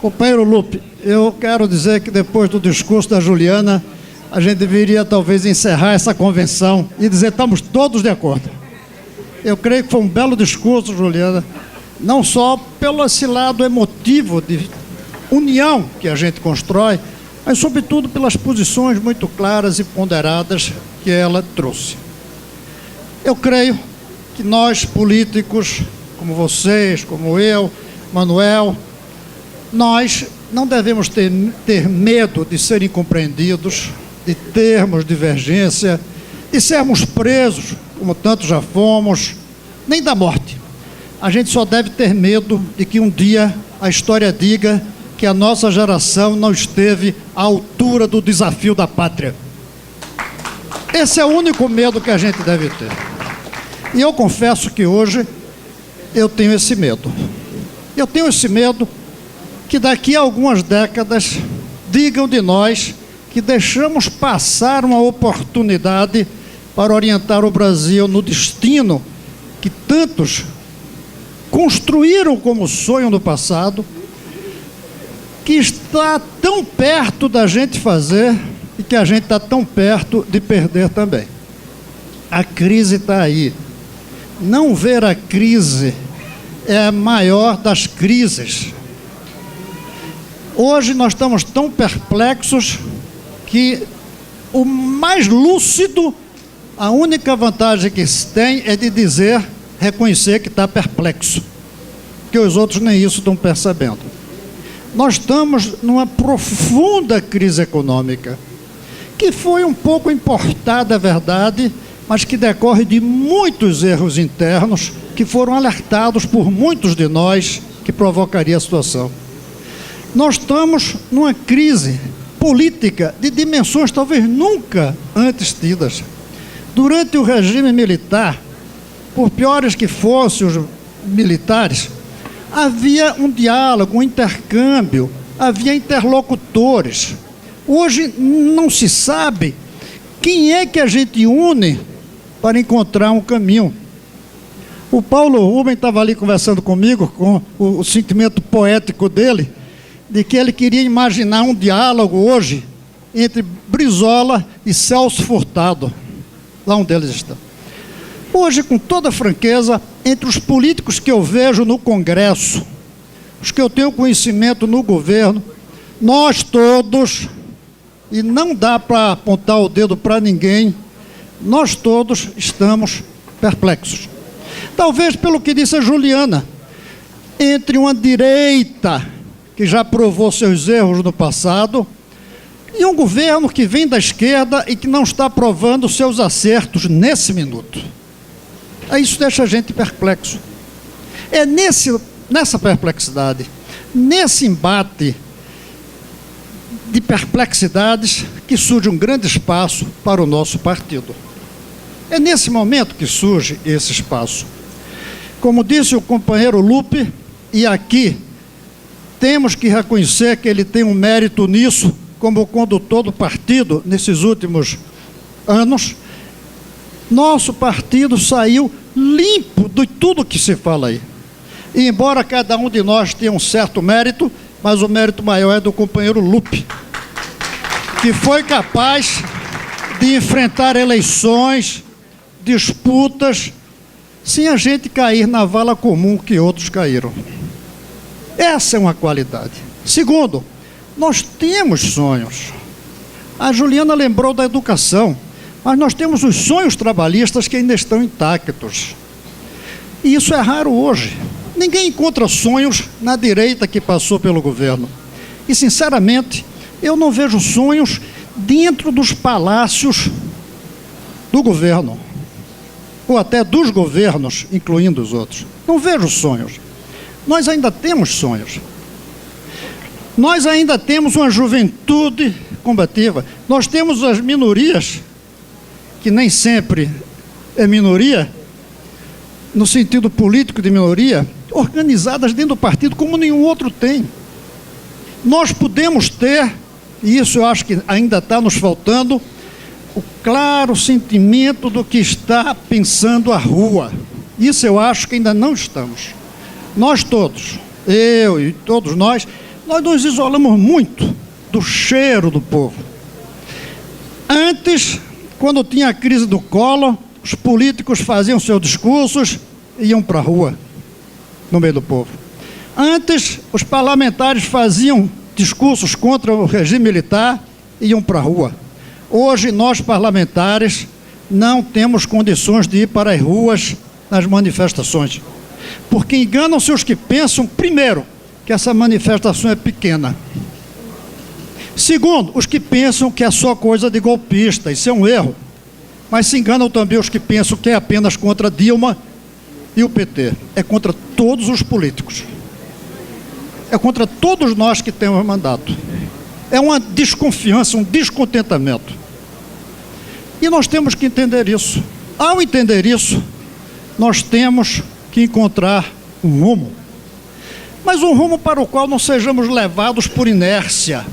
Companheiro Lupe, eu quero dizer que depois do discurso da Juliana, a gente deveria talvez encerrar essa convenção e dizer que estamos todos de acordo. Eu creio que foi um belo discurso, Juliana, não só pelo esse lado emotivo de união que a gente constrói, mas sobretudo pelas posições muito claras e ponderadas que ela trouxe. Eu creio que nós políticos, como vocês, como eu, Manuel, nós não devemos ter medo de serem compreendidos, de termos divergência, de sermos presos, como tantos já fomos, nem da morte. A gente só deve ter medo de que um dia a história diga que a nossa geração não esteve à altura do desafio da pátria. Esse é o único medo que a gente deve ter. E eu confesso que hoje eu tenho esse medo. Eu tenho esse medo que daqui a algumas décadas digam de nós que deixamos passar uma oportunidade para orientar o Brasil no destino que tantos construíram como sonho no passado, que está tão perto da gente fazer e que a gente está tão perto de perder também. A crise está aí. Não ver a crise é a maior das crises. Hoje nós estamos tão perplexos que o mais lúcido, a única vantagem que se tem é de dizer, reconhecer que está perplexo, que os outros nem isso estão percebendo. Nós estamos numa profunda crise econômica, que foi um pouco importada, é verdade, mas que decorre de muitos erros internos que foram alertados por muitos de nós que provocaria a situação. Nós estamos numa crise política de dimensões talvez nunca antes tidas. Durante o regime militar, por piores que fossem os militares, havia um diálogo, um intercâmbio, havia interlocutores. Hoje não se sabe quem é que a gente une para encontrar um caminho. O Paulo Rubem estava ali conversando comigo, com o sentimento poético dele, de que ele queria imaginar um diálogo hoje entre Brizola e Celso Furtado, lá onde eles estão. Hoje, com toda franqueza, entre os políticos que eu vejo no Congresso, os que eu tenho conhecimento no governo, nós todos, e não dá para apontar o dedo para ninguém, nós todos estamos perplexos. Talvez pelo que disse a Juliana, entre uma direita que já provou seus erros no passado e um governo que vem da esquerda e que não está provando seus acertos nesse minuto. Isso deixa a gente perplexo. É nessa perplexidade, nesse embate de perplexidades que surge um grande espaço para o nosso partido. É nesse momento que surge esse espaço. Como disse o companheiro Lupe, e aqui temos que reconhecer que ele tem um mérito nisso, como condutor do partido nesses últimos anos, nosso partido saiu limpo de tudo que se fala aí. E embora cada um de nós tenha um certo mérito, mas o mérito maior é do companheiro Lupe, que foi capaz de enfrentar eleições, disputas, sem a gente cair na vala comum que outros caíram. Essa é uma qualidade. Segundo, nós temos sonhos. A Juliana lembrou da educação, mas nós temos os sonhos trabalhistas que ainda estão intactos. E isso é raro hoje. Ninguém encontra sonhos na direita que passou pelo governo. E, sinceramente, eu não vejo sonhos dentro dos palácios do governo, ou até dos governos, incluindo os outros. Não vejo sonhos. Nós ainda temos sonhos. Nós ainda temos uma juventude combativa. Nós temos as minorias, que nem sempre é minoria, no sentido político de minoria, organizadas dentro do partido como nenhum outro tem. Nós podemos ter, e isso eu acho que ainda está nos faltando, o claro sentimento do que está pensando a rua. Isso eu acho que ainda não estamos. Nós todos, eu e todos nós, nós nos isolamos muito do cheiro do povo. Antes, quando tinha a crise do Collor, os políticos faziam seus discursos e iam para a rua, no meio do povo. Antes, os parlamentares faziam discursos contra o regime militar e iam para a rua. Hoje, nós parlamentares não temos condições de ir para as ruas nas manifestações, porque enganam-se os que pensam, primeiro, que essa manifestação é pequena. Segundo, os que pensam que é só coisa de golpista, isso é um erro. Mas se enganam também os que pensam que é apenas contra Dilma e o PT. É contra todos os políticos. É contra todos nós que temos mandato. É uma desconfiança, um descontentamento. E nós temos que entender isso. Ao entender isso, nós temos que encontrar um rumo. Mas um rumo para o qual não sejamos levados por inércia.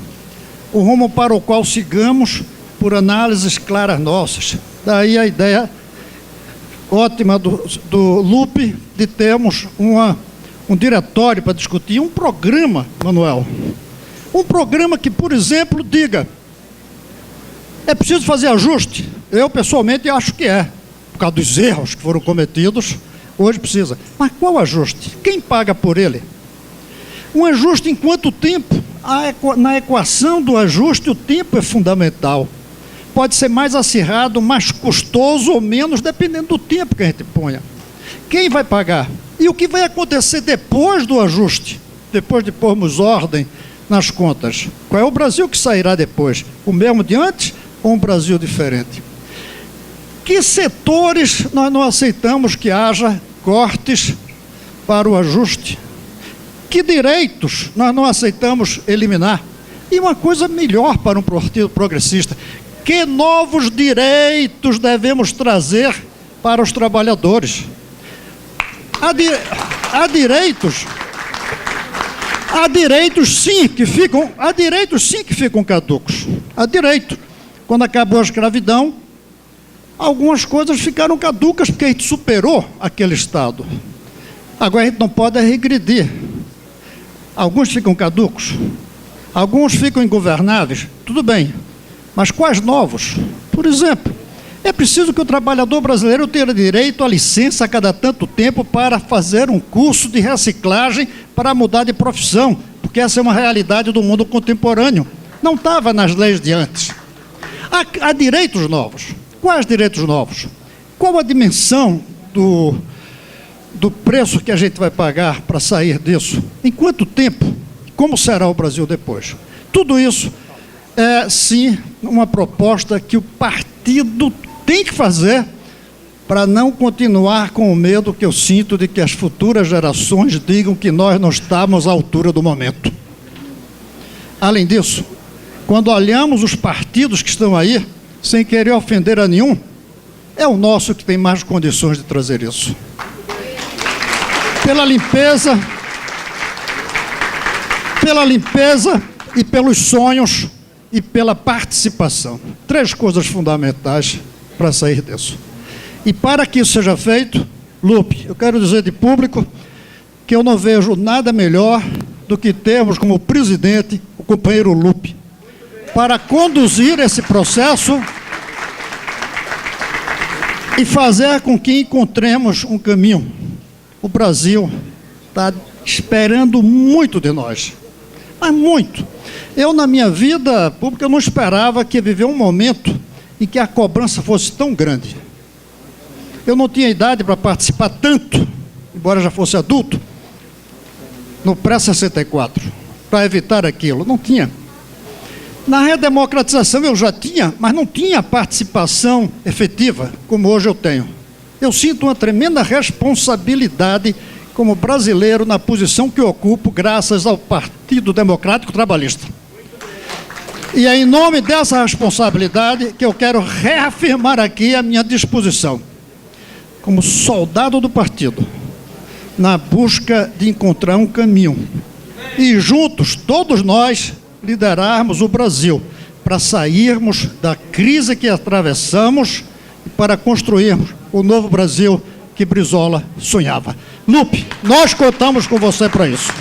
Um rumo para o qual sigamos por análises claras nossas. Daí a ideia ótima do Lupe de termos um diretório para discutir, um programa, Manuel. Um programa que, por exemplo, diga: é preciso fazer ajuste? Eu, pessoalmente, acho que é. Por causa dos erros que foram cometidos, hoje precisa. Mas qual ajuste? Quem paga por ele? Um ajuste em quanto tempo? Na equação do ajuste, o tempo é fundamental. Pode ser mais acirrado, mais custoso ou menos, dependendo do tempo que a gente ponha. Quem vai pagar? E o que vai acontecer depois do ajuste? Depois de pormos ordem nas contas? Qual é o Brasil que sairá depois? O mesmo de antes ou um Brasil diferente? Que setores nós não aceitamos que haja cortes para o ajuste? Que direitos nós não aceitamos eliminar? E uma coisa melhor para um partido progressista: que novos direitos devemos trazer para os trabalhadores? Há direitos sim que ficam caducos. Há direito. Quando acabou a escravidão, algumas coisas ficaram caducas porque a gente superou aquele estado. Agora a gente não pode regredir. Alguns ficam caducos, alguns ficam ingovernáveis, tudo bem. Mas quais novos? Por exemplo, é preciso que o trabalhador brasileiro tenha direito à licença a cada tanto tempo para fazer um curso de reciclagem para mudar de profissão, porque essa é uma realidade do mundo contemporâneo. Não estava nas leis de antes. Há direitos novos. Quais direitos novos? Qual a dimensão do preço que a gente vai pagar para sair disso? Em quanto tempo? Como será o Brasil depois? Tudo isso é, sim, uma proposta que o partido tem que fazer para não continuar com o medo que eu sinto de que as futuras gerações digam que nós não estamos à altura do momento. Além disso, quando olhamos os partidos que estão aí, sem querer ofender a nenhum, é o nosso que tem mais condições de trazer isso. Pela limpeza e pelos sonhos e pela participação. 3 coisas fundamentais para sair disso. E para que isso seja feito, Lupe, eu quero dizer de público que eu não vejo nada melhor do que termos como presidente o companheiro Lupe, para conduzir esse processo e fazer com que encontremos um caminho. O Brasil está esperando muito de nós, mas muito. Eu, na minha vida pública, eu não esperava que ia viver um momento em que a cobrança fosse tão grande. Eu não tinha idade para participar tanto, embora já fosse adulto, no pré-64, para evitar aquilo. Não tinha. Na redemocratização eu já tinha, mas não tinha participação efetiva, como hoje eu tenho. Eu sinto uma tremenda responsabilidade como brasileiro na posição que ocupo graças ao Partido Democrático Trabalhista. E é em nome dessa responsabilidade que eu quero reafirmar aqui a minha disposição, como soldado do partido, na busca de encontrar um caminho. E juntos, todos nós, liderarmos o Brasil para sairmos da crise que atravessamos e para construirmos o novo Brasil que Brizola sonhava. Lupe, nós contamos com você para isso.